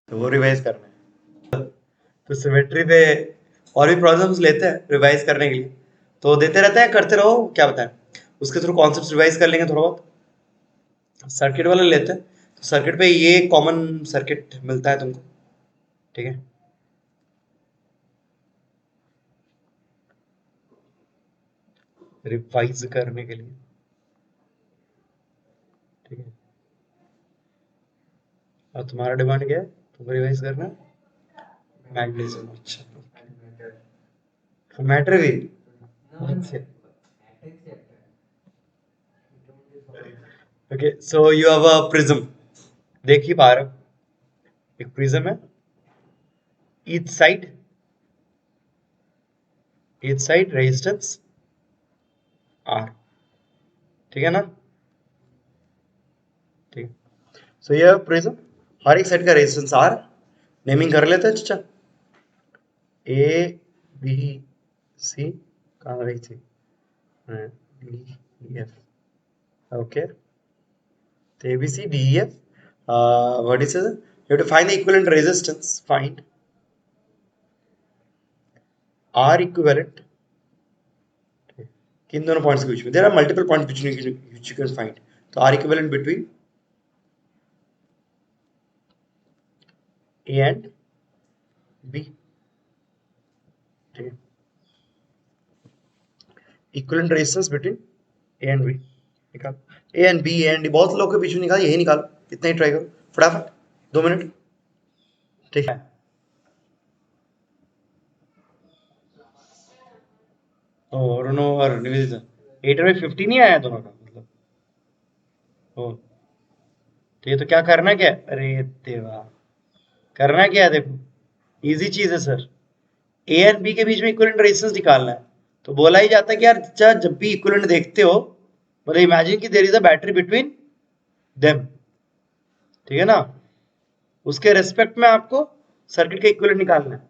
तो वो रिवाइज करना है। तो सिमेट्री पे और भी प्रॉब्लम्स लेते हैं रिवाइज करने के लिए, तो देते रहते हैं, करते रहो, क्या बताएं। उसके थ्रू कॉन्सेप्ट रिवाइज कर लेंगे थोड़ा बहुत। सर्किट वाला लेते हैं, तो सर्किट पे ये कॉमन सर्किट मिलता है तुमको, ठीक है। रिवाइज करने के लिए, ठीक है। और तुम्हारा डिमांड क्या है, तुमको रिवाइज करना है? मैग्नीशियम, अच्छा। मैटर भी, अच्छा। Okay, so you have a prism, देख ही पा रहे हो, एक प्रिज्म है। Each side, each side resistance R, ठीक है ना, ठीक है। सो ये प्रिज्म, हर एक साइड का रेजिस्टेंस आर, नेमिंग कर लेते हैं चाचा। ए बी सी, कहाँ रही थी, डी एफ, ओके। तो A B C D F, what is it, you have to find the equivalent resistance, find R equivalent, किन दोनों पॉइंट्स के बीच में, there are multiple points which you can find, तो R equivalent between A and B, ठीक है। Equivalent resistance between A and B निकाल, A and B, A and D, बहुत लोग के बीच में निकाल, यही निकालो, इतना ही ट्राई करो फटाफट, 2 मिनट, ठीक है। और नो, और निवेदिता 8/50 नहीं आया दोनों का, मतलब ओ, तो ये तो क्या करना, क्या, अरे देवा, करना क्या है, देखो इजी चीज है सर, ए एंड बी के बीच में इक्विवेलेंट रेजिस्टेंस निकालना है। तो बोला ही जाता है कि यार जब भी इक्विवेलेंट देखते हो, मतलब इमेजिन कि there is a battery between them, ठीक है ना, उसके रेस्पेक्ट में आपको सर्किट का इक्विवेलेंट निकालना है।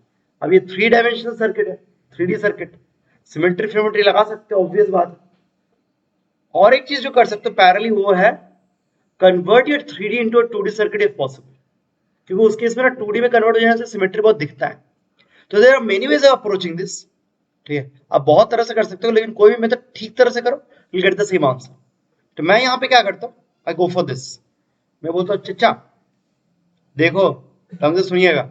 अब ये 3 डायमेंशनल सर्किट है, 3D सर्किट, सिमेट्री फिमेट्री लगा सकते हो, ऑब्वियस बात है। और एक चीज जो कर सकते हो पैरेलली, वो है convert your 3D into 2D circuit if possible, क्योंकि उसके इसमें ना 2D में कन्वर्ट हो जाने से सिमेट्री बहुत दिखता है। तो there are many ways of approaching this, ठीक है। आप बहुत तरह से कर सकते हो, लेकिन कोई भी मेथड ठीक तरह से करो, you get the same answer. तो मैं यहाँ पे क्या करता हूँ, आई गो फॉर दिस, मैं बोलता हूँ चचा देखो, ढंग से सुनिएगा,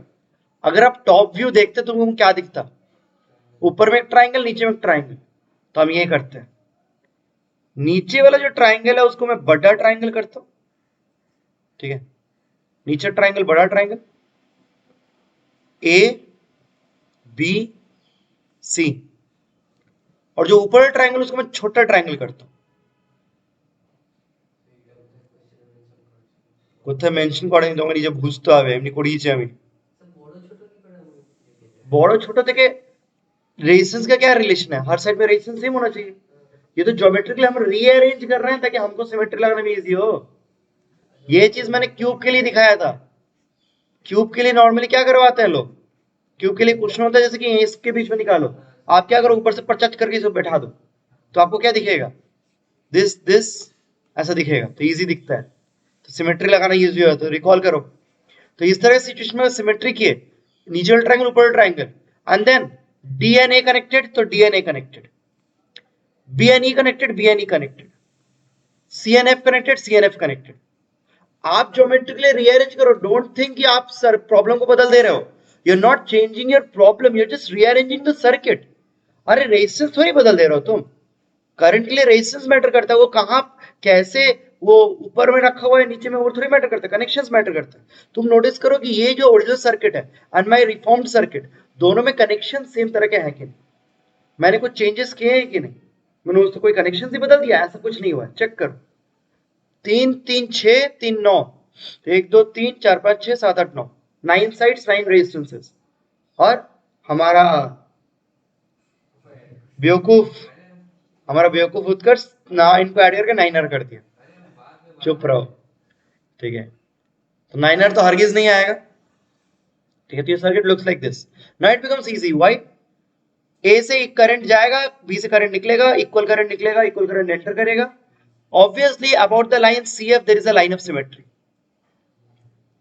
अगर आप टॉप व्यू देखते तो तुमको क्या दिखता, ऊपर में एक ट्राइंगल, नीचे में एक ट्राइंगल। तो हम ये करते हैं, नीचे वाला जो ट्राइंगल है उसको मैं बड़ा ट्राइंगल करता हूँ, ठीक है। नीचे ट्राइंगल बड़ा ट्राइंगल, ए बी सी, और जो ऊपर ट्राइंगल उसको मैं छोटा ट्राइंगल करता हूँ। কোথায় মেনশন করেনি তোমাকে, নিজে বুঝতে হবে, এমনি করিয়েছি আমি। বড় ছোট থেকে रेजिस्टेंस का क्या रिलेशन है, हर साइड पे रेजिस्टेंस सेम होना चाहिए। ये तो ज्योमेट्रिकली हम रीअरेंज कर रहे हैं ताकि हमको सिमेट्री लगाने में इजी हो। ये चीज मैंने क्यूब के लिए दिखाया था। क्यूब के लिए नॉर्मली क्या करवाते हैं लोग, क्यूब के लिए क्वेश्चन होता है जैसे कि इसके बीच में निकालो, आप क्या करो, ऊपर से परचच करके इसे बैठा दो, तो आपको क्या दिखेगा, दिस ऐसा दिखेगा, तो इजी दिखता है, तो सिमेट्री लगाना इजी हो, तो रिकॉल करो। तो इस तरह सिचुएशन में सिमेट्री किए, नीचे वाला ट्रायंगल ऊपर वाला triangle, and then D and A connected तो D and A connected, B and E connected B and E connected, C and F connected C and F connected. आप ज्योमेट्रिकली रीअरेंज करो, डोंट थिंक कि आप सर प्रॉब्लम को बदल दे रहे हो, you are not changing your problem, you are just rearranging the circuit. अरे रेजिस्टेंस थोड़ी बदल दे रहे हो तुम, करंट के लिए रेजिस्टेंस मैटर करता है, वो कहां कैसे, वो ऊपर में रखा हुआ है नीचे में, वो थोड़ी मैटर करता है, कनेक्शंस मैटर करता है। तुम नोटिस करो कि ये जो ओरिजिनल सर्किट है एंड माय रिफॉर्म्ड सर्किट, दोनों में कनेक्शन सेम तरह के हैं कि नहीं, मैंने कुछ चेंजेस किए हैं कि नहीं, मैंने उससे कोई कनेक्शन ही बदल दिया, ऐसा कुछ नहीं हुआ, चेक करो। 3 3 6 3 9, 1 2 3 4 5 6 7 8 9, 9 साइड्स 9 रेजिस्टेंसेस, और हमारा बेवकूफ, हमारा बेवकूफ उत्कर्ष ना इनको ऐड करके 9R कर दिया, चुप रहो, ठीक है। तो 9R तो हरगिज नहीं आएगा, ठीक है। तो ये circuit looks like this, now it becomes easy, why, A से करंट जाएगा, बी से करंट निकलेगा, इक्वल करंट निकलेगा, इक्वल करंट एंटर करेगा, obviously about the line CF there is a line of symmetry,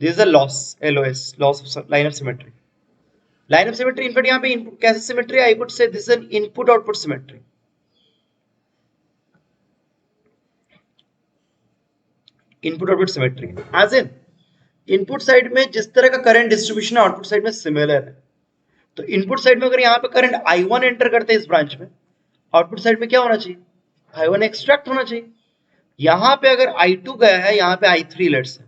this is a LOS, LOS, LOS of line of symmetry. Line of symmetry in fact यहाँ पे input कैसे symmetry, I would say this is an input output symmetry. Input output symmetry as in input side में जिस तरह का current distribution है output side में similar है। तो इनपुट साइड में अगर यहाँ पे करंट I1 एंटर करते हैं इस ब्रांच में, आउटपुट साइड में क्या होना चाहिए, I1 एक्सट्रैक्ट होना चाहिए। यहाँ पे अगर I2 गया है, यहाँ पे I3 लेट्स,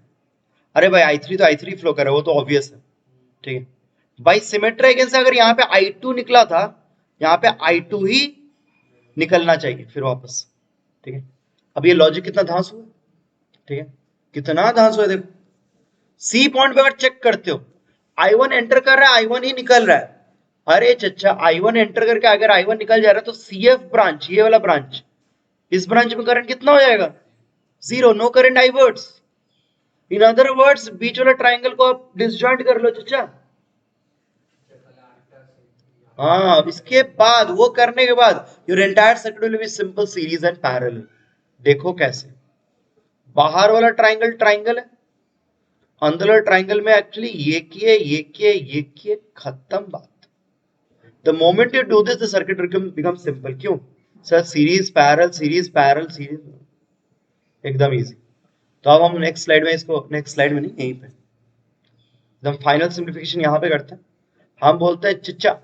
अरे भाई I3 तो I3 फ्लो कर रहा है, वो तो ऑब्वियस है, ठीक है। बाई सिमेट्री अगेंस्ट अगर यहाँ पे I2 निकला था, यहाँ पे I2 ही निकलना चाहिए फिर वापस, ठीक है। अब ये लॉजिक कितना धांस हुआ, ठीक है, कितना धांस हुआ। देखो सी पॉइंट पे अगर चेक करते हो, I1 एंटर कर रहा है, I1 ही निकल रहा है। अरे चच्चा, I1 एंटर करके अगर I1 निकल जा रहा है तो CF ब्रांच, ये वाला ब्रांच, इस ब्रांच में करंट कितना हो जाएगा, 0, नो करंट आईवर्ड्स। इन अदर वर्ड्स बीच वाला ट्राइंगल को आप डिसजॉइंट कर लो चच्चा। हाँ, इसके बाद वो करने के बाद your entire circuit will be simple series and parallel. देखो कैसे, बाहर वाला ट्राइंगल ट्राइंगल है, अंदर वाला ट्राइंगल में एक्चुअली ये किए ये किए ये किए, खत्म बात। The moment you do this, the circuit becomes simple. क्यों sir, series parallel series parallel series, एकदम इजी। तो अब हम नेक्स्ट स्लाइड में, इसको नेक्स्ट स्लाइड में नहीं, यहीं पे एकदम फाइनल सिंप्लीफिकेशन यहाँ पे करते हैं। हम बोलते हैं चिच्चा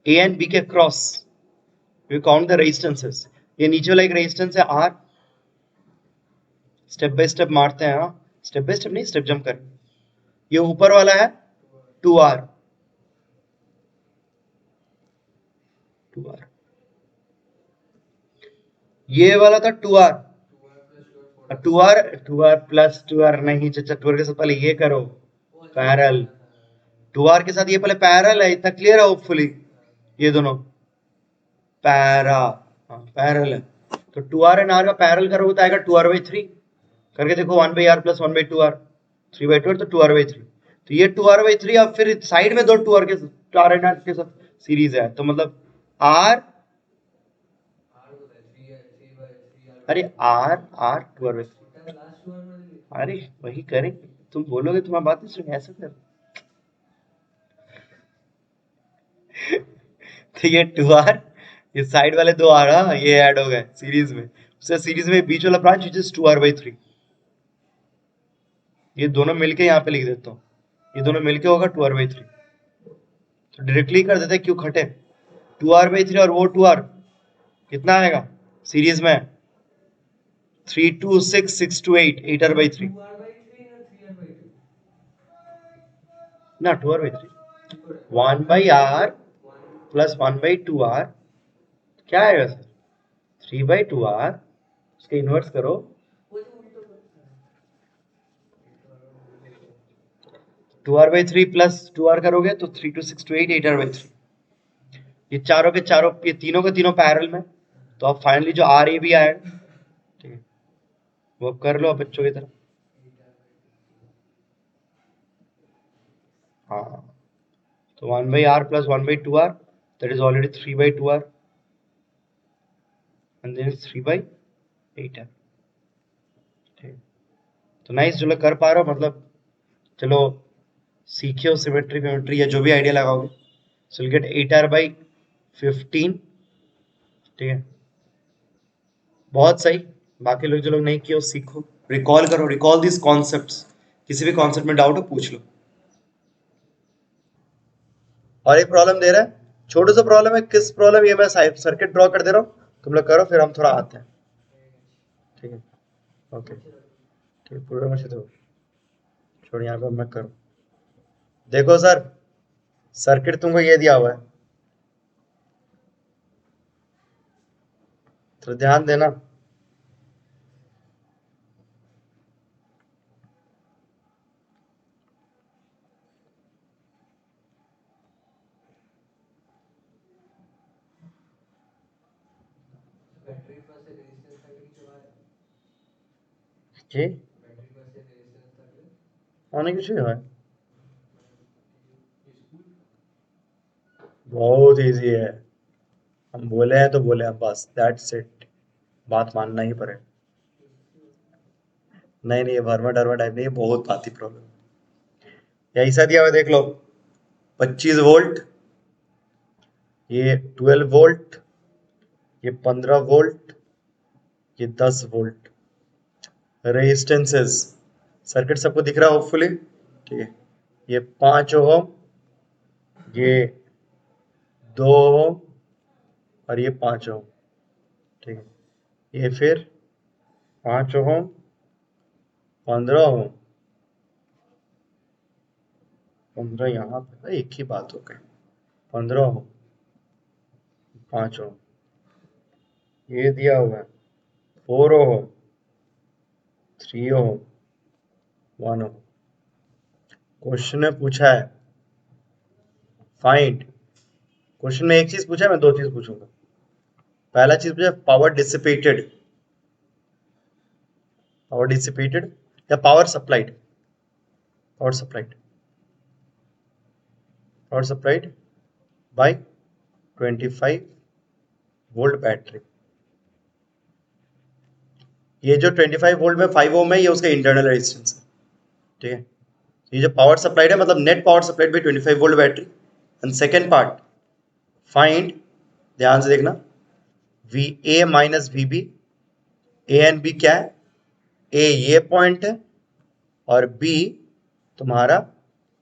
ए एंड बी के cross we count the resistances. ये नीचे वाला एक रेजिस्टेंस है R, स्टेप बाय स्टेप मारते हैं, हाँ स्टेप बाय स्टेप नहीं, स्टेप जंप कर। ये ऊपर वाला है 2R, 2R, ये वाला था 2R, 2R, 2R plus 2R नहीं चचा, 2R के साथ पहले ये करो पैरेलल, 2R के साथ ये पहले पैरेलल है, इतना क्लियर है होपफुली, ये दोनों पैरा, हाँ पैरेलल है। तो 2R एंड R का पैरेलल करोगे तो आएगा 2R/3, करके देखो 1/R प्लस 1/2R, 3/2R, तो 2R/3। तो ये 2R/3, अब फिर साइड में दो 2R के साथ, R एंड R के साथ सीरीज है, तो मतलब R, अरे R 2R/3, अरे वही करेंगे, तुम बोलोगे तुम्हारी बात नहीं सुन, ऐसा कर। तो ये 2R, ये साइड वाले 2R, हाँ ये ऐड हो गए सीरीज में, उससे सीरीज में बीच वाला ब्रांच विच इज 2R/3। ये दोनों मिलके यहाँ पे लिख देता हूँ, ये दोनों मिलके होगा 2R/3। तो डायरेक्टली कर देते क्यों खटे, 2R/3 और वो 2R कितना आएगा सीरीज में, 3 2 6 6 2 8, 8R/3 ना, 2R/3, 1/R प्लस 1/2R, क्या आएगा सर, 3/2R, उसके इन्वर्स करो, 2R/3 प्लस 2R करोगे तो 3 2 6 2 8, 8R/3। ये चारों के चारों, ये तीनों के तीनों पैरेलल में, तो अब फाइनली जो RA भी आएगा, ठीक है, वो कर लो बच्चों की तरह। हाँ, तो 1/R plus 1/2R, that is already 3/2R, and then 3/8R। ठीक, तो नाइस, जो लोग कर पा रहे हो, मतलब चलो सीखे हो सिमेट्री विमेट्री या जो भी आइडिया लगाओगे, सो विल गेट 8R/15, ठीक है, बहुत सही। बाकी लोग जो लोग नहीं किए हो सीखो, रिकॉल करो, रिकॉल दिस कॉन्सेप्ट्स, किसी भी कॉन्सेप्ट में डाउट हो पूछ लो। और एक प्रॉब्लम दे रहा है, छोटे सा प्रॉब्लम है, किस प्रॉब्लम, ये मैं सर्किट ड्रॉ कर दे रहा हूँ, तुम लोग करो, फिर हम थोड़ा आते हैं, ठीक है, ओके, ठीक, पूरा में से तो छोड़, यहाँ पे मैं करूँ। देखो सर, सर्किट तुमको ये दिया हुआ है, तो ध्यान देना। जी, অনেক কিছুই হয়, बहुत इजी है, हम बोले हैं तो बोले हैं, बस दैट्स इट, बात मानना ही पड़ेगा। नहीं नहीं, ये वर्मा डर्मा टाइप नहीं, ये बहुत आती प्रॉब्लम। ऐसा दिया हुआ देख लो, 25 वोल्ट, ये 12 वोल्ट, ये 15 वोल्ट, ये 10 वोल्ट। रेजिस्टेंसेस, सर्किट सबको दिख रहा है होपफुली, ठीक है। ये 5 ओम, ये 2 ओम, और ये 5 ओम, ठीक है। ये फिर 5 ओम, 15 ओम, 15 यहाँ पे एक ही बात हो गई, 15 ओम, 5 ओम, ये दिया हुआ है 4 ओम, 3 ओम, 1 ओम। क्वेश्चन में पूछा है फाइंड, क्वेश्चन में एक चीज पूछा है, मैं दो चीज पूछूंगा। पहला चीज पूछा पावर डिसिपेटेड, पावर डिसिपेटेड या power supplied, power supplied, power supplied by 25 volt battery. ये जो 25 वोल्ट में 5 ओम है, ये उसका इंटरनल रेजिस्टेंस है, ठीक है। ये जो पावर सप्लाइड है मतलब net power supplied by 25 volt battery. And second part find, ध्यान से देखना, V A minus V B. A and B क्या है, ए ये पॉइंट है और बी तुम्हारा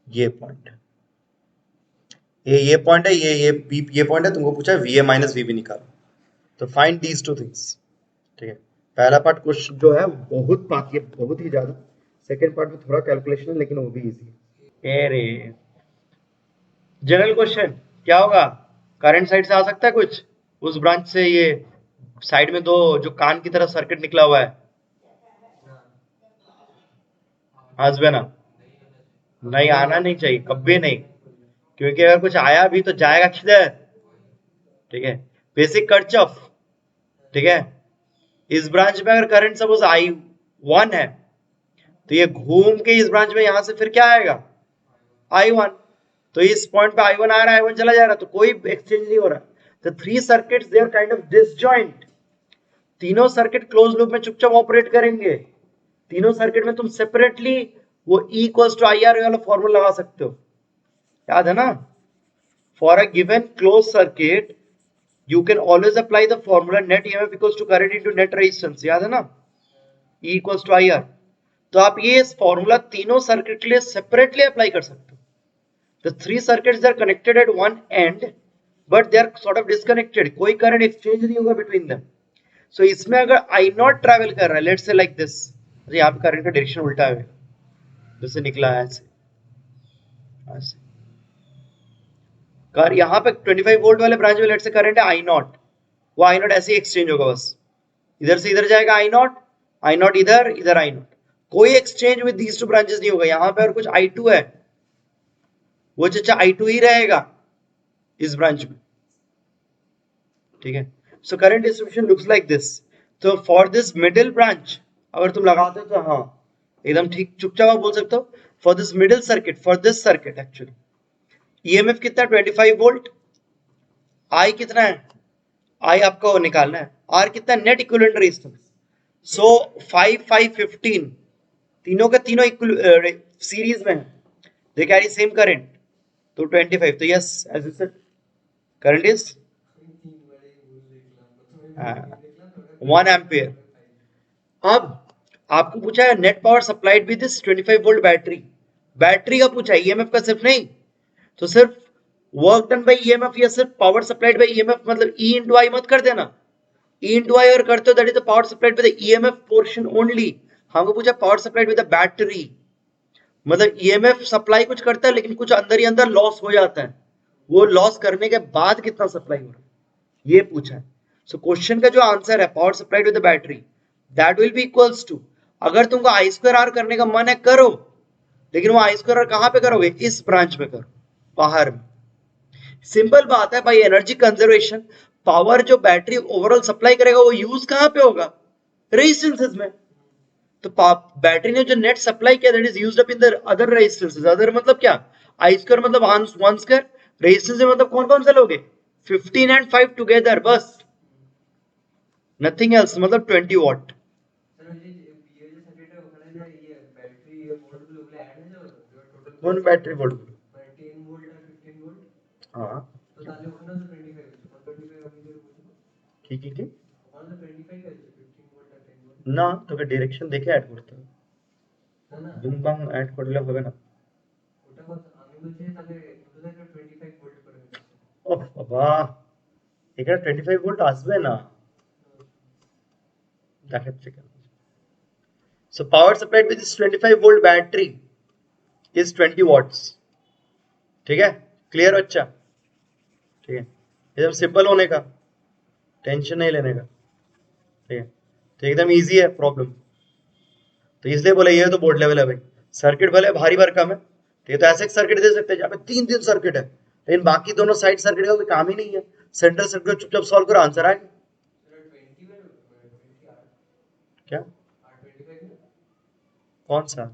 ये पॉइंट है। ए ये पॉइंट है, ये बी ये पॉइंट है, तुमको पूछा है V A minus V B निकालो, तो फाइंड दीज टू थिंग्स, ठीक है। पहला पार्ट क्वेश्चन जो है बहुत बाकी है, बहुत ही ज्यादा। सेकेंड पार्ट में थोड़ा कैलकुलेशन है, लेकिन वो भी इजी है। अरे जनरल क्वेश्चन क्या होगा, करंट साइड से आ सकता है कुछ, उस ब्रांच से ये साइड में दो जो कान की तरह सर्किट निकला हुआ है, ना नहीं आना नहीं चाहिए, कभी नहीं, क्योंकि अगर कुछ आया भी तो जाएगा किधर, ठीक है। बेसिक कर्चऑफ, ठीक है। इस ब्रांच में अगर करंट सपोज I1 है, तो ये घूम के इस ब्रांच में यहां से फिर क्या आएगा I1, तो इस पॉइंट पे I1 आ रहा है, I1 चला जा रहा है, तो कोई एक्सचेंज नहीं हो रहा। तो three circuits they are kind of disjoint, तीनों सर्किट क्लोज लूप में चुपचाप ऑपरेट करेंगे। तीनों सर्किट में तुम सेपरेटली वो E इक्वल्स टू IR वाला फॉर्मूला लगा सकते हो, याद है ना। For a given close circuit you can always apply the formula net EMF equals to current into net resistance, याद है ना, E equals to IR। तो आप ये फॉर्मूला तीनों सर्किट के लिए सेपरेटली अप्लाई कर सकते हो। The three circuits are connected at one end, but they are sort of disconnected, कोई करंट एक्सचेंज नहीं होगा between them। So इसमें अगर I0 ट्रैवल कर रहा है, let's say like this, तो यहाँ पे करंट का डायरेक्शन उल्टा है, जैसे निकला है ऐसे, ऐसे कर यहाँ पे 25 वोल्ट वाले ब्रांच में लेट्स से करंट है I0, वो I0 ऐसे ही एक्सचेंज होगा, बस इधर से इधर जाएगा I0, I0 इधर, इधर I0, कोई exchange with these two branches नहीं होगा। यहाँ पे और कुछ I2 है, वो चाचा I2 ही रहेगा इस ब्रांच में, ठीक है। So current distribution looks like this. तो फॉर दिस मिडिल ब्रांच अगर तुम लगाते हो तो हाँ एकदम ठीक, चुपचाप आप बोल सकते हो for this middle circuit, for this circuit actually EMF कितना 25 वोल्ट, I कितना है, I आपको निकालना है, R कितना नेट इक्विवेलेंट रेजिस्टेंस, सो 5 5 15, तीनों के तीनों सीरीज में है, दे कैरी सेम करंट, तो 25, तो yes as it current is 1 ampere. अब आपको पूछा है net power supplied with this 25 volt battery, battery का पूछा है, ईएमएफ का सिर्फ नहीं, तो सिर्फ वर्क डन बाय ईएमएफ या सिर्फ पावर सप्लाइड बाय ईएमएफ, मतलब E इंटू आई मत कर देना, E इंटू आई अगर करते हो that is the power supplied with the EMF portion only. हमको पूछा power supplied with the battery, मतलब ईएमएफ सप्लाई कुछ करता है लेकिन कुछ अंदर ही अंदर लॉस हो जाता है, वो लॉस करने के बाद कितना सप्लाई हो रहा है ये पूछा है। सो क्वेश्चन का जो आंसर है power supplied with the battery that will be equals to, अगर तुमको I2R करने का मन है करो, लेकिन वो I2R कहां पे करोगे, इस ब्रांच में करो, बाहर में। सिंपल बात है भाई, एनर्जी कंजर्वेशन, पावर जो बैटरी ओवरऑल सप्लाई करेगा वो यूज कहां पे होगा, रेजिस्टेंसेस में। तो बैटरी ने जो नेट सप्लाई किया that is used up in the other resistances, other मतलब क्या, I2 मतलब 1 स्क्वायर, रेजिस्टेंस मतलब कौन कौन से लोगे 15 एंड 5 टुगेदर, बस नथिंग एल्स, मतलब 20 वॉट। কোন ব্যাটারি ভোল্ট? 10 ভোল্ট আর 15 ভোল্ট। হ্যাঁ তো তাহলে ওখানে তো 25 আছে, 125 আমি ধরে বুঝবো। কি কি কি ওখানে তো 25 আছে, 15 ভোল্ট আর 10 ভোল্ট। না, তোকে ডিরেকশন দেখে অ্যাড করতে হবে, না না, বুম বাং অ্যাড করলে হবে না। ওটা কথা আমি বলছি তাহলে দুটো থেকে 25 ভোল্ট করে নিতে হবে। ও বাবা, এখানে 25 ভোল্ট আসবে না, দেখাচ্ছে কেন? So power supplied with this 25 volt battery is 20 watts. ठीक है, क्लियर बच्चा? ठीक है, एकदम सिंपल होने का, टेंशन नहीं लेने का। ठीक है, तो एकदम इजी है प्रॉब्लम। तो इसलिए बोले ये तो बोर्ड लेवल है भाई, सर्किट भले भारी भरकम है, तो ये तो ऐसे सर्किट दे सकते हैं जहाँ पे तीन तीन सर्किट है, लेकिन बाकी दोनों साइड सर्किट का कोई काम ही नहीं है। सेंट्रल सर्किट को चुपचाप सॉल्व करो, आंसर आएगा। क्या? कौन सा?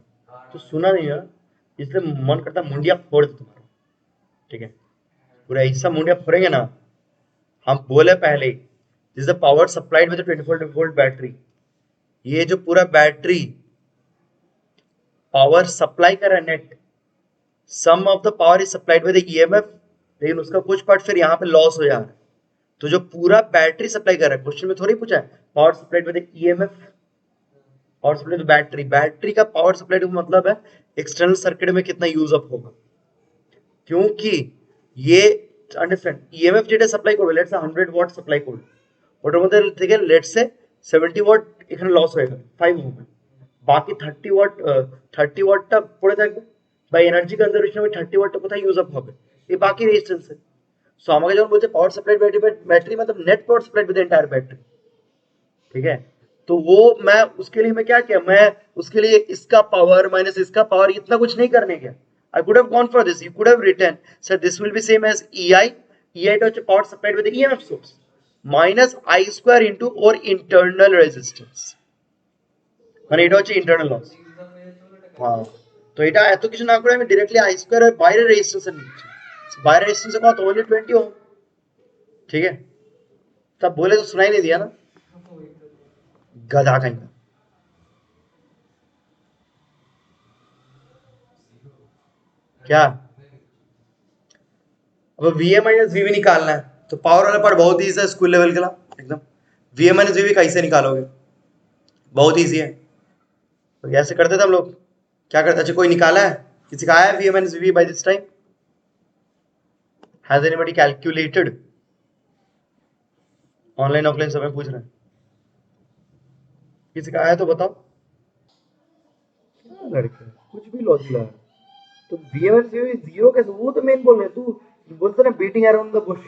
तो सुना नहीं है, इसलिए मन करता मुंडिया फोड़ दे तुम्हारा। ठीक है, पूरा ऐसा मुंडिया फोड़ेंगे ना, हम बोले पहले ही, this is the power supplied with 24 volt battery. ये जो पूरा बैटरी पावर सप्लाई कर रहा है net, some of the power is supplied with EMF, लेकिन उसका कुछ पार्ट फिर यहाँ पे लॉस हो जा रहा है। तो जो पूरा बैटरी सप्लाई कर रहा है, क्वेश्चन में थोड़ी पूछा है power supplied with EMF, power supply तो बैटरी, बैटरी का पावर सप्लाई का मतलब है एक्सटर्नल सर्किट में कितना यूज अप होगा, क्योंकि ये अंडरस्टैंड ईएमएफ যেটা সাপ্লাই করবে, লেটস সে 100 ওয়াট সাপ্লাই করবে, ওটার মধ্যে থেকে লেটস সে 70 ওয়াট এখানে লস হয়ে গেল 5 ওহম, বাকি 30 ওয়াটটা পড়ে থাকবে, বা এনার্জি কনজারভেশন में 30 ওয়াটটা কোথায় ইউজ আপ হবে, এই বাকি রেজিস্ট্যান্সে। সো আমাকে যখন বলছে পাওয়ার सप्लाइड बैटरी, बैटरी मतलब net power supplied with entire battery. ठीक है, तो वो मैं उसके लिए मैं क्या किया, मैं उसके लिए इसका पावर माइनस इसका पावर इतना कुछ नहीं करने गया। I could have gone for this. You could have written, so this will be same as EI. EI to power supplied with the EMF source minus I square into or internal resistance. মানে এটা হচ্ছে internal loss. হ্যাঁ, তো এটা এত কিছু না করে আমি ডাইরেক্টলি I square এর বাইরের রেজিস্ট্যান্স নিচ্ছি। বাইরের রেজিস্ট্যান্স কত? only 20 ओम। ठीक है, तब बोले तो सुनाई नहीं दिया ना, गधा कहीं का। क्या? अब VA माइनस VB निकालना है, तो पावर वाला पार्ट बहुत ईजी है स्कूल लेवल के लिए एकदम। VA माइनस VB कैसे निकालोगे, बहुत ईजी है। तो कैसे करते थे हम लोग, क्या करते? अच्छा, कोई निकाला है, किसी का आया है VA minus VB by this time? Has anybody calculated? Online offline सब में पूछ रहे हैं, किसी का आया तो बताओ। क्या लड़के, कुछ भी लॉजिक लगा। तो VA माइनस VB जीरो कैसे? वो तो मेन बोल रहे हैं, तू बोलते ना बीटिंग अराउंड द बुश।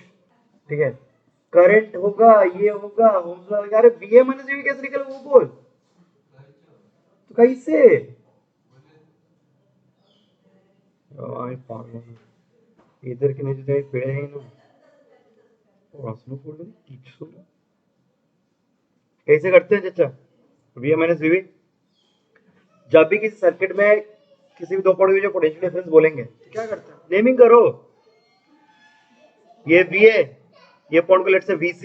ठीक है, करंट होगा, ये होगा, अरे VA माइनस VB कैसे निकले वो बोल, तो कैसे? इधर के नीचे तो पेड़ है ना, कैसे करते हैं चाचा VA माइनस VB? जब भी किसी सर्किट में किसी भी दो पॉइंट के जो पोटेंशियल डिफरेंस बोलेंगे, क्या करते हैं? नेमिंग करो। ये VA, ये पॉइंट को लेट से VC,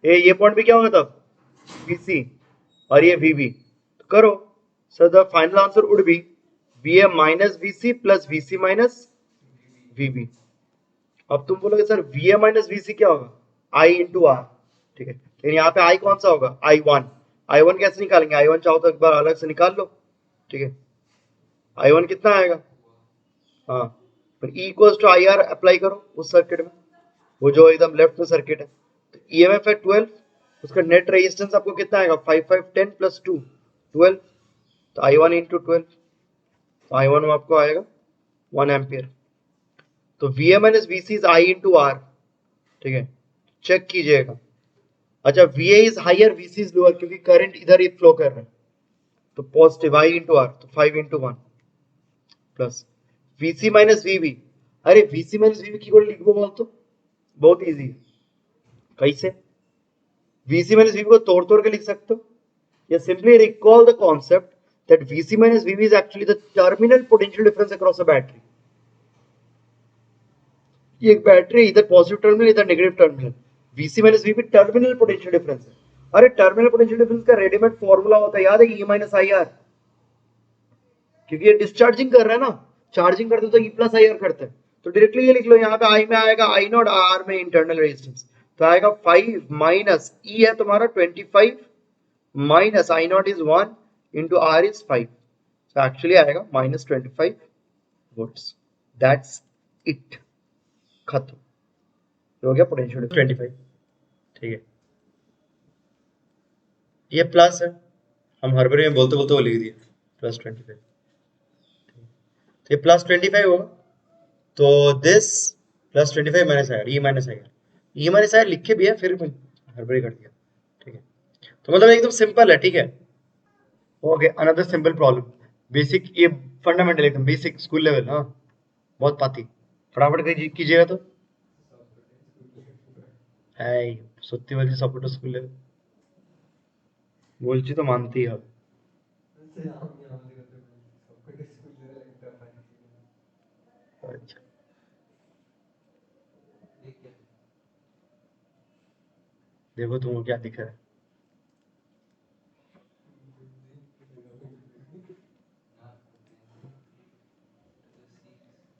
ये पॉइंट भी क्या होगा तब? VC, और ये VB। तो करो, so the final answer would be VA minus VC plus VC minus VB। अब तुम बोलोगे सर VA माइनस VC क्या होगा? I into R। ठीक है, लेकिन यहाँ पे I कौन सा होगा? I1। I1 कैसे निकालेंगे? I1 चाहो तो एक बार अलग से निकाल लो। ठीक है, I1 कितना आएगा? हाँ, पर E equals to IR apply करो उस सर्किट में, वो जो एकदम लेफ्ट में सर्किट है। तो EMF है 12, उसका नेट रेजिस्टेंस आपको कितना आएगा? 5 5 10 प्लस 2 12, तो I1 इंटू 12, तो I1 में आपको आएगा 1 एम्पियर। तो VA minus VC is I into R। ठीक है, चेक कीजिएगा। अच्छा, VA is higher, VC is lower, क्योंकि करंट इधर ही फ्लो कर रहा है, तो पॉजिटिव I इंटू R, तो 5 into 1 plus VC minus VB। अरे VC माइनस VB की लिख दो बोल, तो बहुत इजी है। कैसे? VC माइनस VB को तोड़ तोड़ के लिख सकते हो, या simply recall the concept that VC minus VB is actually the terminal potential difference across a battery. ये एक बैटरी, इधर पॉजिटिव टर्मिनल, इधर negative terminal. VC minus VB terminal potential difference है। अरे टर्मिनल पोटेंशियल डिफरेंस का readymade formula होता है, याद है? E माइनस IR, क्योंकि ये डिस्चार्जिंग कर रहा है ना, चार्जिंग करते तो ई प्लस आई आर करते हैं, तो डायरेक्टली ये लिख लो, यहाँ पे आई में आएगा आई नॉट, आर में इंटरनल रेजिस्टेंस, तो आएगा 5 माइनस ई है तुम्हारा 25 minus I naught is 1 into R is 5, तो एक्चुअली आएगा -25 वोल्ट्स। दैट्स इट, खत्म, हो गया पोटेंशियल 25। ठीक है, ये प्लस है, हम हर बार में बोलते बोलते वो लिख दिए +25, तो ये +25 होगा, तो दिस +25 माइनस आया, ई माइनस आया, ई माइनस आया लिखे भी है, फिर हर बार कर दिया। ठीक है, तो मतलब एकदम सिंपल है। ठीक है, okay, another simple problem, basic, ये फंडामेंटल एकदम बेसिक स्कूल लेवल। हाँ, बहुत पाती, फटाफट कीजिएगा तो है ही, सत्य वाली सपोर्ट स्कूल लेवल बोलची तो मानती है। अच्छा, देखो तुमको क्या दिख रहा है।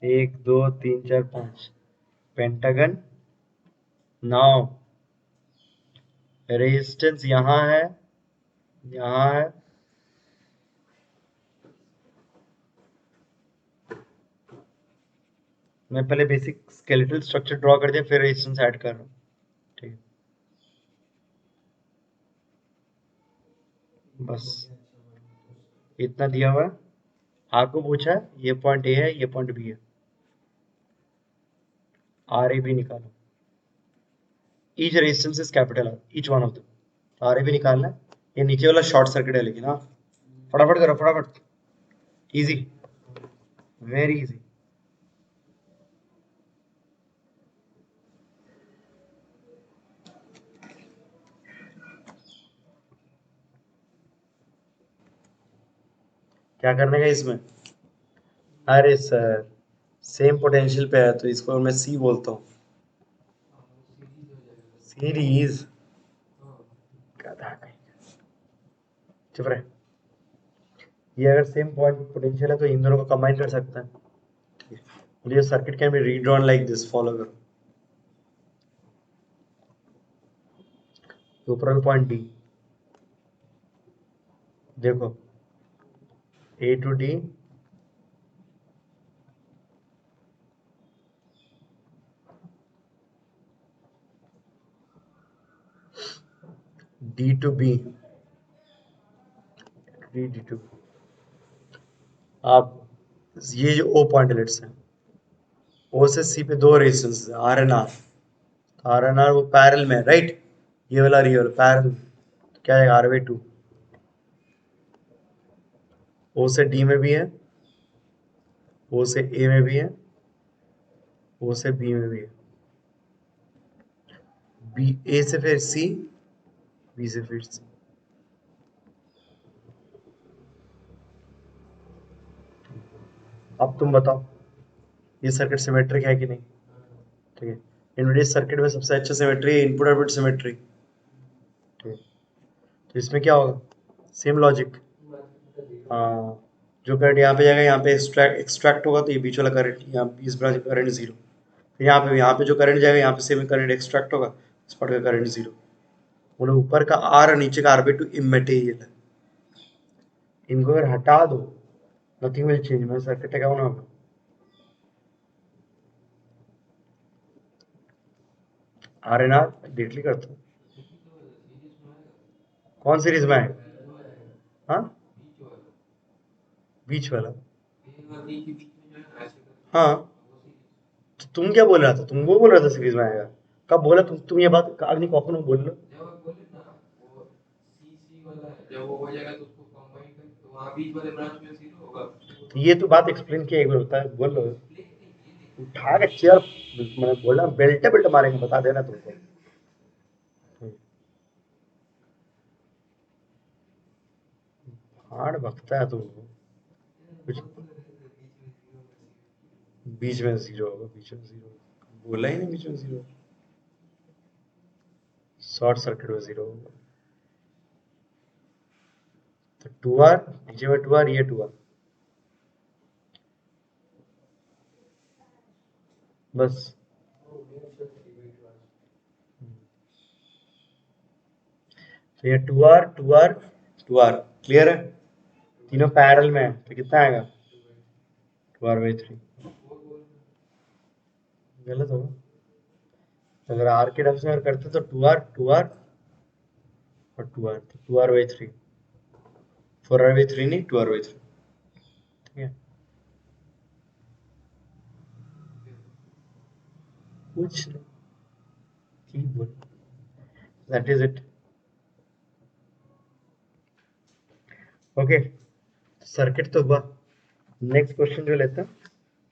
1 2 3 4 5 पेंटागन, 9 रेजिस्टेंस यहाँ है, यहाँ है, मैं पहले बेसिक स्केलेटल स्ट्रक्चर ड्रॉ कर दिया, फिर रेजिस्टेंस ऐड कर रहा हूँ। ठीक है, बस इतना दिया हुआ है, आपको पूछा है ये पॉइंट ए है, ये पॉइंट बी है, आर ए बी निकालो, each resistance is capital R, each one of them, तो आर ए बी निकालना है, ये नीचे वाला शॉर्ट सर्किट है, लेकिन हाँ फटाफट करो फटाफट, इजी, वेरी इजी। क्या करने का इसमें, अरे सर सेम पोटेंशियल पे है, तो इसको मैं सी बोलता हूँ, सीरीज, गधा कहीं, चुप रहे, ये अगर सेम पॉइंट पोटेंशियल है तो इन दोनों को कंबाइन कर सकता है। ठीक है, ये circuit can be redrawn like this, follow करो, ऊपर वाला पॉइंट डी, देखो A to D, D to B, D D to, आप ये जो ओ पॉइंट लेट्स है, ओ से सी पे दो रेजिस्टेंस है, R and R, R and R वो पैरेलल में, राइट, ये वाला और ये वाला पैरेलल, तो क्या है आर बाई 2, ओ से डी में भी है, ओ से ए में भी है, ओ से बी में भी है, बी ए से फिर सी, बी से फिर सी, अब तुम बताओ ये सर्किट सिमेट्रिक है कि नहीं। ठीक है, इनवर्टेड सर्किट में सबसे अच्छा सिमेट्री है इनपुट आउटपुट सिमेट्री। ठीक है, तो इसमें क्या होगा, सेम लॉजिक, हाँ, जो करंट यहाँ पे जाएगा यहाँ पे एक्सट्रैक्ट होगा, तो ये बीच वाला करंट, यहाँ इस ब्रांच का करंट जीरो, फिर यहाँ पे जो करंट जाएगा यहाँ पे सेम करंट एक्सट्रैक्ट होगा, इस पार्ट का करंट जीरो, बोले ऊपर का आर और नीचे का आर बाई 2 इमेटेरियल है, इनको अगर हटा दो नथिंग विल चेंज, मैं सर्किट क्या होना, आर एन आर डायरेक्टली करता हूँ, कौन सीरीज में है, हाँ बीच वाला, हाँ, तो तुम क्या बोल रहा था, तुम वो बोल रहा था सीरीज में आएगा, कब बोला तुम ये बात अग्नि कौन बोल लो, तो ये तो बात एक्सप्लेन किया एक बार, होता है बोल लो, उठा के चेयर, मैंने बोला बेल्टे बेल्ट मारेंगे, बता देना तुमको, हार्ड भगता है तुमको कुछ, बीच में जीरो होगा, बीच में जीरो, बोला ही नहीं बीच में जीरो, शॉर्ट सर्किट में जीरो होगा, तो 2R नीचे में 2R, ये 2R, बस। तो ये 2R 2R 2R क्लियर है, तीनों पैरेलल में है, तो कितना आएगा 2R/3। गलत होगा, अगर R के टर्म्स में अगर करते तो 2R और 2R, तो 2R/3, 4R/3 नहीं 2R/3, ठीक है। कुछ नहीं, ठीक बोल, that is it. Okay, circuit तो हुआ। नेक्स्ट क्वेश्चन जो लेते हैं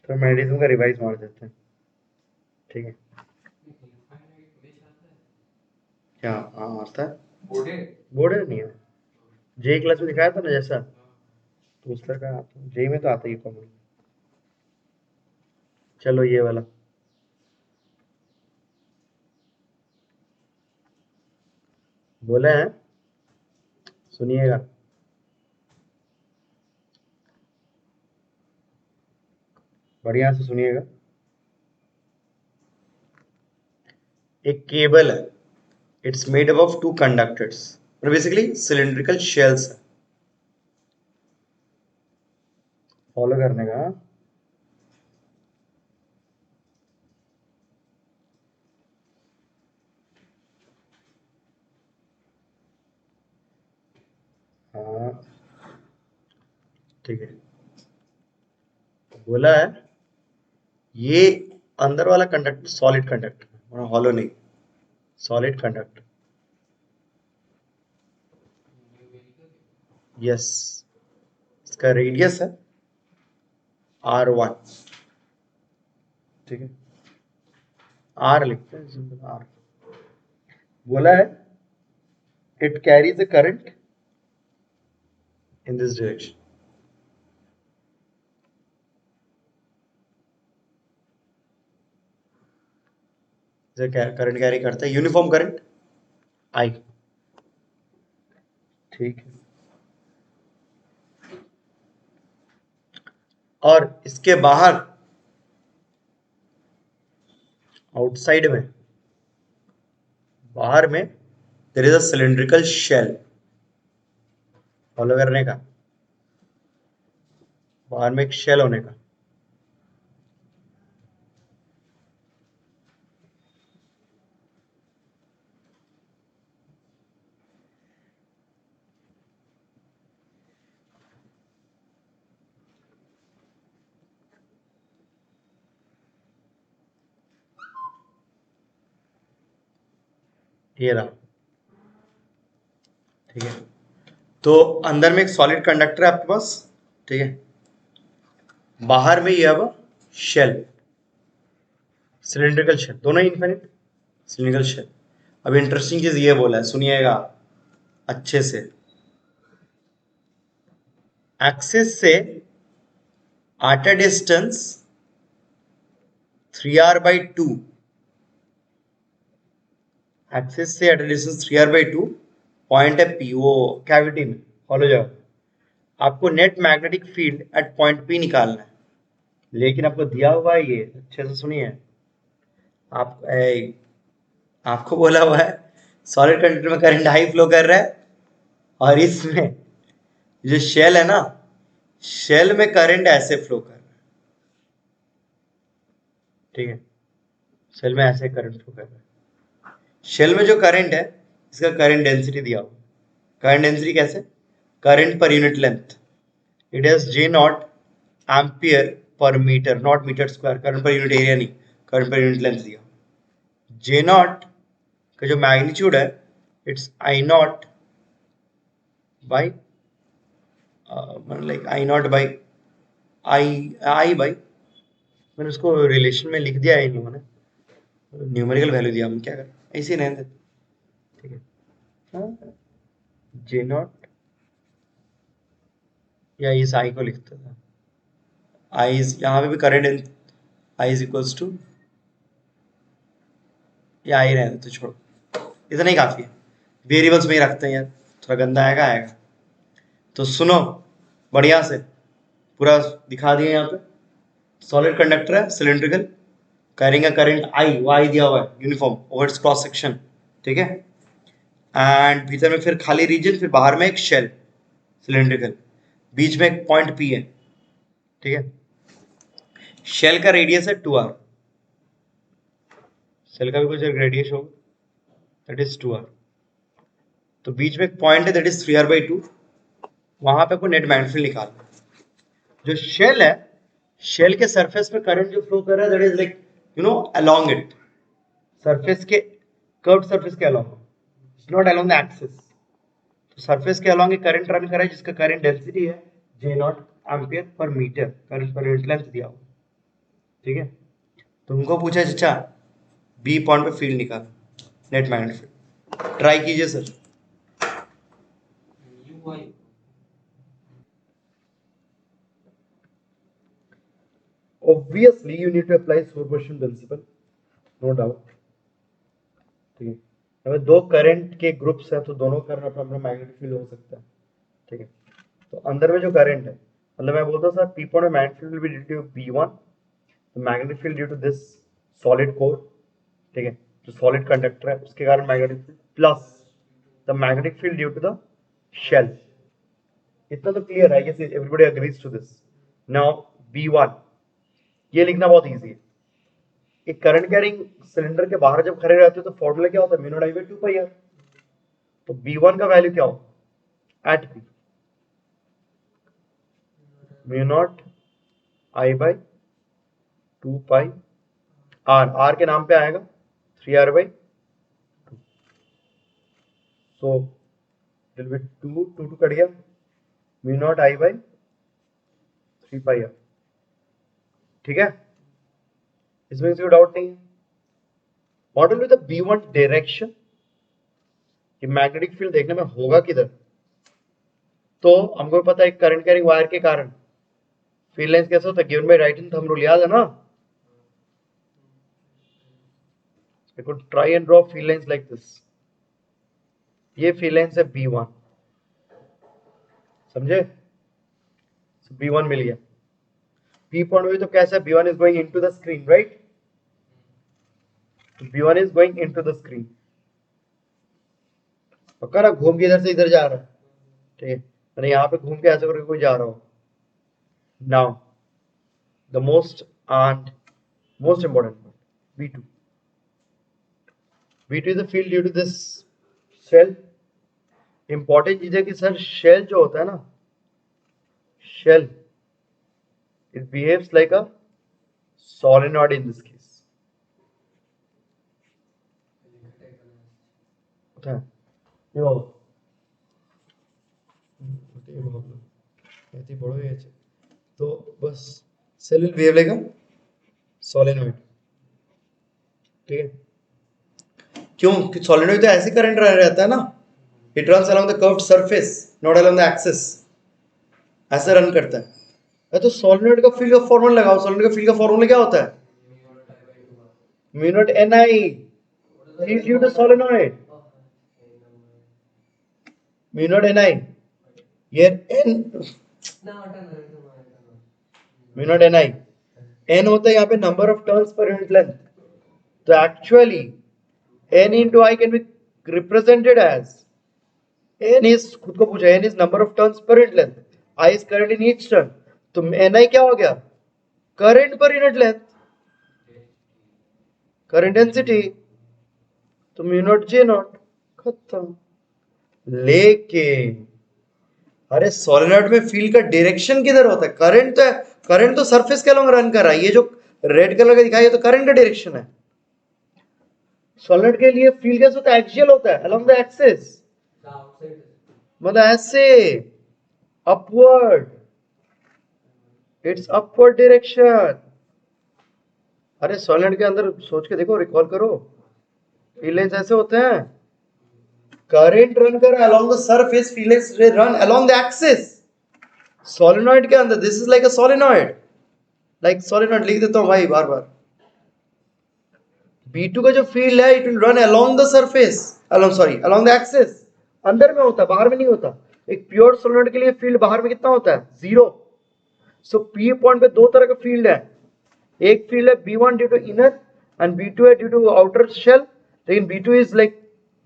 तो मैग्नेटिज्म का रिवाइज मार देते हैं, ठीक है। क्या? हाँ आता है, बोर्ड नहीं है, जे क्लास में दिखाया था ना जैसा, तो उस तरह का आता है, जे में तो आता ही कॉमन। चलो ये वाला बोले हैं, सुनिएगा। बढ़िया से सुनिएगा। एक केबल है, it's made up of 2 conductors, basically cylindrical shells है। फॉलो करने का, हाँ ठीक है। बोला है ये अंदर वाला कंडक्टर सॉलिड कंडक्टर, हॉलो नहीं, सॉलिड कंडक्टर। यस, इसका रेडियस है R1, ठीक है, R लिखते हैं, सिंपल R। बोला है it carries a current in this direction, current carry करता है यूनिफॉर्म करंट I, ठीक है। और इसके बाहर आउटसाइड में, बाहर में there is a cylindrical shell, follow करने का, बाहर में एक शेल होने का। ये रहा, ठीक है। तो अंदर में एक सॉलिड कंडक्टर है आपके पास, ठीक है, बाहर में ये अब शेल, सिलिंड्रिकल शेल, दोनों ही इनफिनिट सिलिंड्रिकल शेल। अब इंटरेस्टिंग चीज ये बोला है, सुनिएगा अच्छे से। एक्सिस से at a distance 3R/2, axis से at a distance 3R/2 point है P, वो कैविटी में, फॉलो जाओ। आपको net magnetic field at point P निकालना है, लेकिन आपको दिया हुआ है ये, अच्छे से सुनिए। आप आपको बोला हुआ है सॉलिड कंडक्टर में करंट हाई फ्लो कर रहा है, और इसमें जो शेल है ना, शेल में करंट ऐसे फ्लो कर रहा है, ठीक है, शेल में ऐसे करंट फ्लो कर रहा है। शेल में जो करंट है, इसका करंट डेंसिटी दिया हुआ, करंट डेंसिटी कैसे, current per unit length, it is J0 ampere per metre, not metre square, current per unit area नहीं, करंट पर यूनिट लेंथ दिया। J0 का जो मैग्नीट्यूड है, it's I0 by, like I0 by I by, मैंने उसको relation में लिख दिया है इन लोगों ने, न्यूमेरिकल वैल्यू दिया, हम क्या करें, ऐसे ही रहने देते, ठीक है। हाँ, J0, या इस आई को लिखते था, आई यहाँ पे भी current I is equals to, या आई रहने देते, छोड़ो, इतना ही काफी है, वेरिएबल्स में ही रखते हैं यार, थोड़ा गंदा आएगा। तो सुनो बढ़िया से, पूरा दिखा दिए यहाँ पे, सॉलिड कंडक्टर है cylindrical, carrying a current I, वो आई दिया हुआ है uniform over it's cross section, ठीक है। एंड भीतर में फिर खाली रीजन, फिर बाहर में एक शेल सिलेंड्रिकल, बीच में एक पॉइंट पी है, ठीक है। शेल का रेडियस है 2r, शेल का भी कुछ रेडियस होगा, दैट इज 2r। तो बीच में एक पॉइंट है दैट इज 3r/2, वहां पे आपको नेट मैग्नेटिक फील्ड निकालना है। जो शेल है, शेल के सरफेस पे करंट जो फ्लो कर रहा है that is like you know along it, surface के कर्व्ड सरफेस के along, it's not along the axis. तो सरफेस के अलोंग एक करंट रन कर रहा है जिसका करंट डेंसिटी है J0 ampere per metre, current per unit length दिया हुआ, ठीक है। तुमको पूछा चाचा बी पॉइंट पे फील्ड निकाल, नेट मैग्नेटिक फील्ड, ट्राई कीजिए sir. UI Obviously you need to apply superposition principle, no doubt, ठीक है। अगर दो करंट के ग्रुप्स है तो दोनों करंट अपना अपना मैग्नेटिक फील्ड हो सकता है, ठीक है। तो अंदर में जो करंट है, मतलब मैं बोलता सर पी पॉइंट में magnetic field will be due to B1, the magnetic field due to this solid core, ठीक है, जो सॉलिड कंडक्टर है उसके कारण magnetic field, plus the magnetic field due to the shell. इतना तो क्लियर है, guess everybody agrees to this. Now B1 ये लिखना बहुत इजी है। एक करंट कैरिंग सिलेंडर के बाहर जब खड़े रहते हो तो फॉर्मूला क्या होता है, mu naught I by 2 pi r. तो B1 का वैल्यू क्या होगा at P, mu naught I by 2 pi r, r के नाम पे आएगा 3r/2, so will be 2 cut गया, mu naught I by 3 pi r, ठीक है। इसमें किसी को डाउट नहीं है। What will be the B1 direction, कि मैग्नेटिक फील्ड देखने में होगा किधर, तो हमको पता है करंट कैरिंग वायर के कारण फील्ड लाइंस कैसे होता है, given by right hand thumb rule, याद है ना। I could try and draw field lines like this, ये फील्ड लाइंस है B1, समझे। so B1 मिल गया। P पॉइंट भी तो कैसा है, B1 is going into the screen, right? तो B1 is going into the screen, पक्का ना, घूम के इधर से इधर जा रहा है, ठीक है, मैंने यहाँ पे घूम के ऐसे करके कोई जा रहा हो। Now the most important part, B2. B2 is the field due to this shell। Important चीज है कि सर शेल जो होता है ना, shell it behaves like a solenoid in this case, होता है ये वाला, ये बहुत ऐसे बड़ो है, तो बस shell will behave like a solenoid, ठीक है। क्यों कि सोलेनॉइड तो ऐसे करंट रहता है ना, it runs along the curved surface not along the axis, ऐसे रन करता है। तो सोलेनॉइड का फील्ड का फॉर्मूला लगाओ, सोलेनॉइड का फील्ड का फॉर्मूला क्या होता है, mu naught Ni, field due to solenoid, mu naught Ni, ये n mu naught Ni, n होता है यहाँ पे number of turns per unit length, तो actually n into I can be represented as, n is, खुद को पूछा, n is number of turns per unit length, I is current in each turn, तो Ni क्या हो गया, current per unit length, current density, तो mu naught J0, खत्म। लेकिन अरे सोलेनॉइड में फील्ड का डायरेक्शन किधर होता है, करंट तो सरफेस के अलोंग रन कर रहा है, ये जो रेड कलर का दिखाई है तो करंट का डायरेक्शन है। सोलेनॉइड के लिए फील्ड कैसे होता है, एक्सियल होता है, अलोंग द एक्सिस, मतलब ऐसे अपवर्ड, इट्स अपवर्ड डायरेक्शन। अरे सोलेनॉइड के अंदर सोच के देखो, रिकॉल करो, फील्ड लाइंस ऐसे होते हैं, करंट रन कर along the surface, field lines run along the axis. Solenoid के अंदर this is like a solenoid, like solenoid लिख देता हूं भाई बार बार। B2 का जो फील्ड है it will run along the surface, along the axis, अंदर में होता है, बाहर में नहीं होता। एक प्योर सोलेनॉइड के लिए फील्ड बाहर में कितना होता है, 0। सो P पॉइंट पे दो तरह का फील्ड है, एक फील्ड है B1 due to inner, and B2 है due to outer shell, लेकिन B2 is like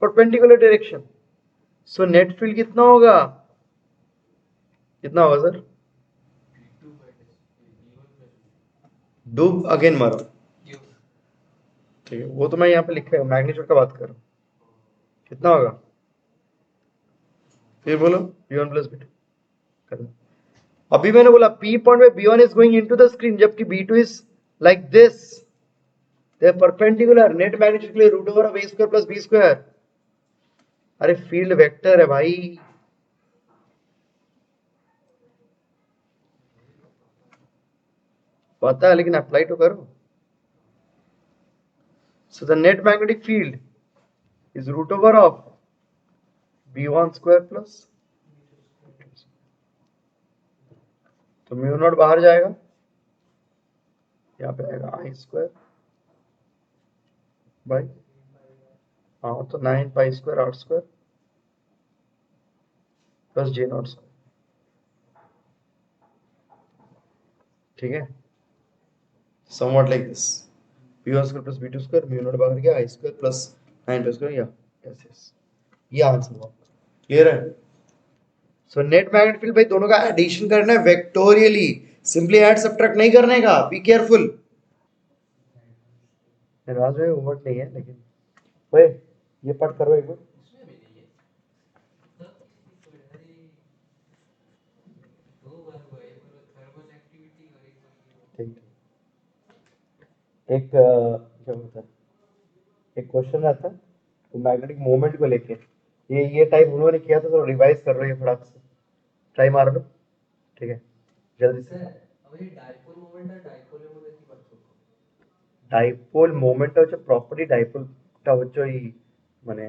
perpendicular direction. So net field कितना होगा? कितना होगा सर? डूब अगेन मारो, ठीक है, वो तो मैं यहाँ पे लिखा है, मैग्नीट्यूड का बात कर रहा हूँ. कितना होगा? फिर बोलो B1 प्लस B2. अभी मैंने बोला P पॉइंट पे B1 is going into the screen, जबकि B2 is like this. They are perpendicular. Net magnitude के लिए root over of a square plus b square. अरे फील्ड वेक्टर है भाई. पता है, लेकिन अप्लाई तो करो. So the net magnetic field is root over of B1 square plus, तो म्यू नॉट बाहर जाएगा, यहाँ पे आएगा आई स्क्वायर बाई, हाँ तो 9 pi square R square plus J naught square. ठीक है, somewhat like this. B1 square plus B2 square, mu naught बाहर गया, I square plus 9 pi square, या ऐसे. ये आंसर हुआ. क्लियर है? सो नेट मैग्नेटिक फील्ड भाई दोनों का एडिशन करना है वेक्टोरियली, सिंपली ऐड सब्ट्रैक्ट नहीं करने का. Be careful. राज भाई ओवर नहीं है, लेकिन ओए ये पढ़ करो एक बार. ठीक. एक क्या होता है, एक क्वेश्चन रहता है तो मैग्नेटिक मोमेंट को लेके, ये टाइप उन्होंने किया था, तो रिवाइज कर रहे हैं फटाक से, ट्राई मार लो. ठीक है, जल्दी से. डाइपोल मोमेंट আর ডাইপোলের মধ্যে কি পার্থক্য? ডাইপোল মোমেন্টটা হচ্ছে প্রপার্টি, ডাইপোলটা হচ্ছে ওই মানে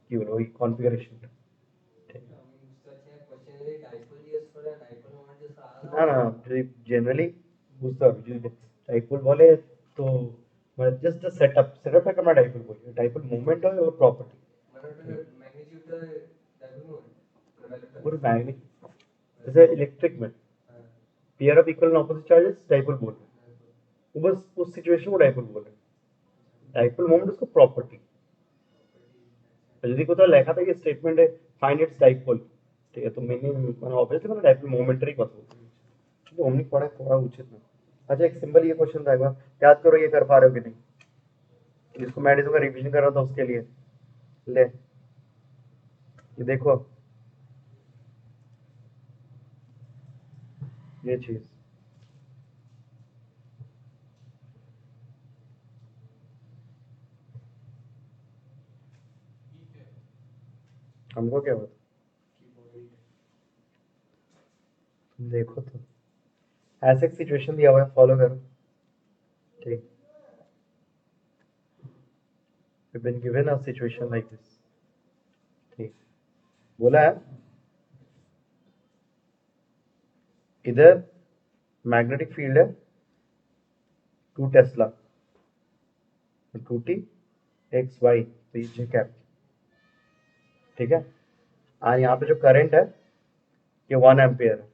কি বলবো ওই কনফিগারেশনটা. আমি বুঝতে পারছি না, কোশ্চেনে ডাইপোল জিজ্ঞেস করে ডাইপোল মোমেন্ট যে না না, যদি জেনারেলি বুঝতে হবে, যদি ডাইপোল বলে তো মানে জাস্ট দ্য সেটআপটাকে আমরা ডাইপোল বলি. ডাইপোল মোমেন্ট হয় ওর প্রপার্টি. মানে ওটা ম্যাগনিটিউডটা ডাইপোল মোমেন্ট पूरे मैग्नेटिक, जैसे इलेक्ट्रिक में pair of equal and opposite charges dipole बोल रहे हैं, वो बस उस सिचुएशन को डाइपोल बोल रहे हैं. डाइपोल मोमेंट उसको प्रॉपर्टी. यदि कोথাও লেখা থাকে स्टेटमेंट है फाइंड इट्स डाइपोल, ठीक है, तो मैंने মানে ऑब्वियसली मैंने डाइपोल मोमेंटरी কথা বলছি, কিন্তু অমনি পড়া উচিত না. अच्छा एक सिंपल ये क्वेश्चन था, एक बार याद करो, ये कर पा रहे हो कि नहीं. जिसको मैं का रिवीजन कर रहा था उसके लिए ले, ये देखो ये चीज. हमको क्या होता, देखो तो ऐसे एक सिचुएशन दिया हुआ है, फॉलो करो. ठीक, we've been given a situation like this. ठीक, बोला है इधर मैग्नेटिक फील्ड है 2 टेस्ला 2t xy, तो ये जे कैप. ठीक है, और यहाँ पे जो करंट है ये 1 एम्पियर है,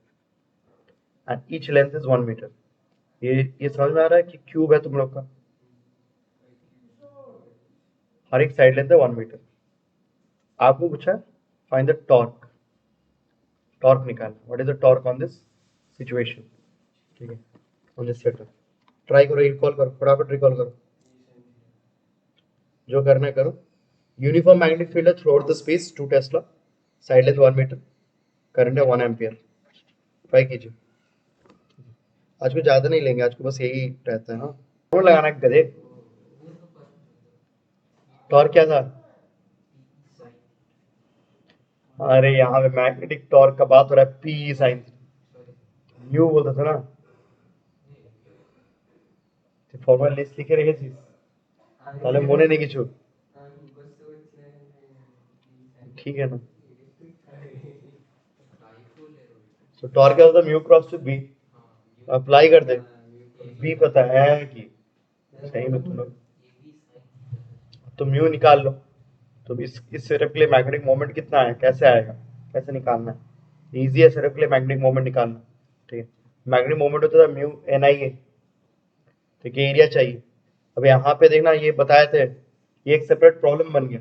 and each length is 1 metre. ये समझ में आ रहा है कि क्यूब है तुम लोग का, हर एक साइड लेंथ है 1 मीटर. आपको पूछा है फाइंड द टॉर्क. टॉर्क निकालना. What is the torque on this situation. ठीक है, ऑन दिस सेटअप. ट्राई करो, रिकॉल करो, फटाफट रिकॉल करो, जो करना है करो. यूनिफॉर्म मैग्नेटिक फील्ड है throughout the space 2 tesla, side length 1 metre, current है 1 एम्पियर. ट्राई कीजिए. आज को ज्यादा नहीं लेंगे, आज को बस यही रहता है. हाँ, कौन लगाना है गधे. टॉर्क क्या था? अरे यहाँ पे मैग्नेटिक टॉर्क का बात हो रहा है, पी साइन. न्यू बोलता था ना, फॉर्मूला लिस्ट लिखे রেখেছিস তাহলে মনে নেই কিছু. ठीक है ना. सो टॉर्क क्या होता है, mu cross to B. Apply कर दे, बी पता है कि सही में तुम लोग, तो म्यू निकाल लो. तो इस सेटअप के लिए मैग्नेटिक मोमेंट कितना है, कैसे आएगा, कैसे निकालना है. इजी है सेटअप के लिए मैग्नेटिक मोमेंट निकालना. ठीक है, मैग्नेटिक मोमेंट होता है म्यू एन आई ए. ठीक है, एरिया चाहिए. अब यहाँ पे देखना, ये बताए थे, ये एक सेपरेट प्रॉब्लम बन गया,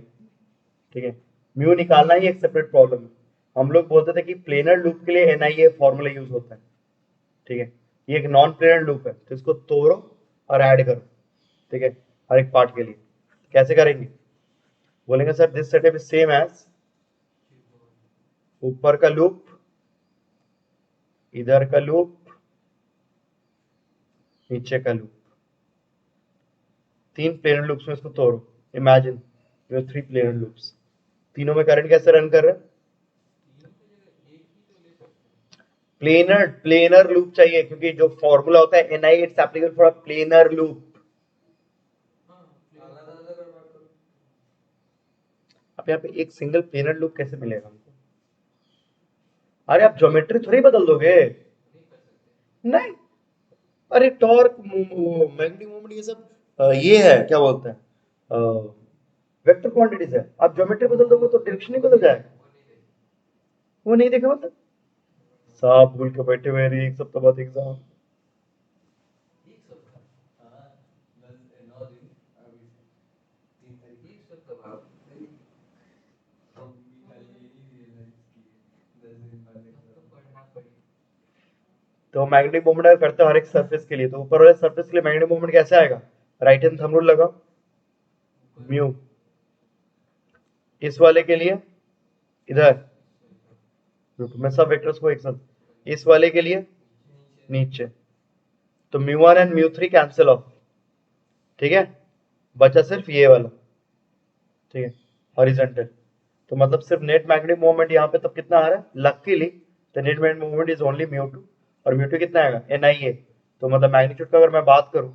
ठीक है। म्यू निकालना ही एक सेपरेट प्रॉब्लम है। हम लोग बोलते थे कि प्लेनर लूप के लिए NIA फॉर्मूला यूज होता है, ठीक है। ये एक नॉन प्लेनर लूप है, तो इसको तोड़ो और ऐड करो, ठीक है, हर एक पार्ट के लिए। कैसे करेंगे? बोलेंगे sir this setup is same as ऊपर का लूप, इधर का लूप, नीचे का लूप, 3 प्लेनर लूप्स में इसको तोड़ो। इमेजिन यू 3 प्लेनर लूप्स, तीनों में करंट कैसे रन कर रहे हैं? प्लेनर लूप चाहिए, क्योंकि जो फॉर्मूला होता है NI it's applicable for a planar loop. अब यहाँ पे एक सिंगल प्लेनर लूप कैसे मिलेगा हमको? अरे आप ज्योमेट्री थोड़ी बदल दोगे, नहीं। अरे टॉर्क, मैग्नेटिक मोमेंट, ये सब ये है, क्या बोलते हैं, वेक्टर क्वांटिटीज है। आप ज्योमेट्री बदल दोगे तो डायरेक्शन ही बदल जाएगा। वो नहीं देखा मतलब, सब भूल के बैठे हुए हैं, एक सप्ताह बाद एग्जाम। तो मैग्नेटिक मोमेंट अगर करते हो हर एक सरफेस के लिए, तो ऊपर वाले सरफेस के लिए मैग्नेटिक मोमेंट कैसे आएगा? राइट हैंड थंब रूल लगाओ, म्यू। इस वाले के लिए इधर, मैं सब वेक्टर्स को एक साथ, इस वाले के लिए नीचे, तो म्यू1 एंड म्यू3 कैंसिल ऑफ, ठीक है, बचा सिर्फ ये वाला, ठीक है, हॉरिजॉन्टल। तो मतलब सिर्फ नेट मैग्नेटिक मोमेंट यहाँ पे तब कितना आ रहा है? Luckily the net magnetic moment is only म्यू2, और म्यू2 कितना आएगा? NIA। तो मतलब मैग्नीट्यूड का अगर मैं बात करूँ,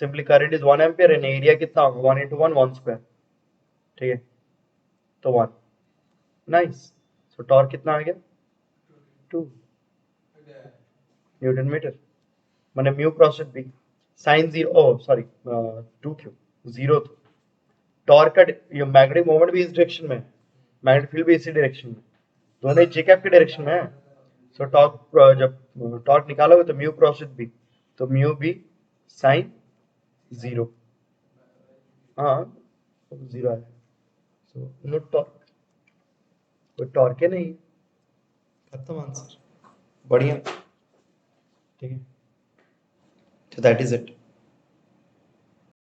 simply current is 1 ampere and area कितना होगा? 1 into 1 1 स्क्वायर, ठीक है, तो 1। नाइस। सो टॉर्क कितना आ गया? 2 न्यूटन मीटर। मैंने म्यू क्रॉस बी साइन 0, ओ सॉरी 2 क्यों, 0 तो टॉर्क का ये मैग्नेटिक मोमेंट भी इस डायरेक्शन में है, मैग्नेटिक फील्ड भी इसी डायरेक्शन में, दोनों जी कैप के डायरेक्शन में है। सो टॉर्क, जब टॉर्क निकालोगे तो म्यू क्रॉस बी, तो म्यू बी साइन 0, हाँ 0 है। सो नो टॉर्क, कोई टॉर्क है नहीं, खत्म आंसर। बढ़िया, ठीक है, तो दैट इज इट।